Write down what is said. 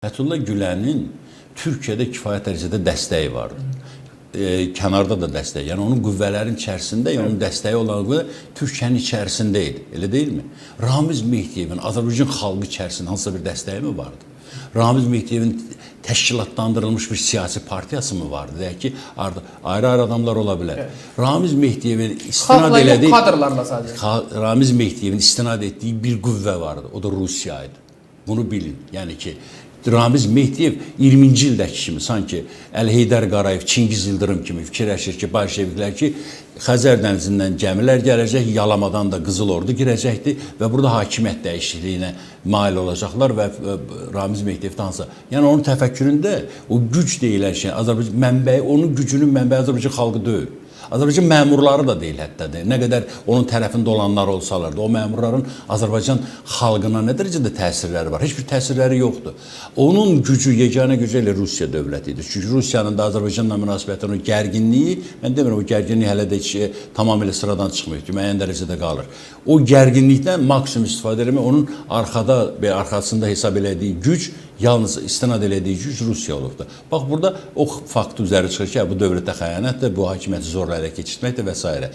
Fethullah Gülənin Türkiyədə kifayət dərəcədə dəstəyi vardı. Kənarda da dəstəyi. Yəni onun qüvvələrin içərisində, yəni onun dəstəyi olan Türkiyənin içərisində idi. Elə deyilmi? Ramiz Mehdiyevin Azərbaycan xalqı içərisində hansısa bir dəstəyi mi vardı? Ramiz Mehdiyevin təşkilatlandırılmış bir siyasi partiyası mı vardı? Deyək ki, ayrı-ayrı adamlar ola bilər. Evet. Ramiz Mehdiyevin istinad elədiyi kadrlarla sadəcə. Ramiz Mehdiyevin istinad etdiyi bir qüvvə vardı. O da Rusiya idi. Bunu bilin. Yəni ki, Ramiz Mehdiyev 20-ci ildəki kimi sanki Əli-Heydər Qarayev, Çingiz Yıldırım kimi fikirləşir ki, bolşeviklər ki, Xəzər dənizindən gəmilər gələcək, Yalamadan da Qızıl Ordu girəcəkdir və burada hakimiyyət dəyişikliyinə mail olacaqlar və Ramiz Mehdiyev dansa. Yəni onun təfəkküründə o güc deyilən şey, Azərbaycan mənbəyi, onun gücünün mənbəyi Azərbaycan xalqı deyil. Azərbaycan məmurları da deyil hətta. Nə qədər onun tərəfində olanlar olsalar da, o məmurların Azərbaycan xalqına nə dərəcədə təsirləri var? Heç bir təsirləri yoxdur. Onun gücü, yeganə gücü elə Rusiya dövlətidir. Çünki Rusiyanın da Azərbaycanla münasibətinin o gərginliyi, mən demirəm, o gərginlik hələ də heç tamamilə sıradan çıxmıyor ki, müəyyən dərəcədə qalır. O gərginlikdən maksimum istifadə etmək, onun arxasında hesab elədiyi güc, yalnız istinad elədiyi güc Rusiya olubdur. Bax, burada o fakt üzəri çıxır ki, bu dövlətə xəyanətdir, bu hakimiyyəti zorla ələ keçirməkdir və s.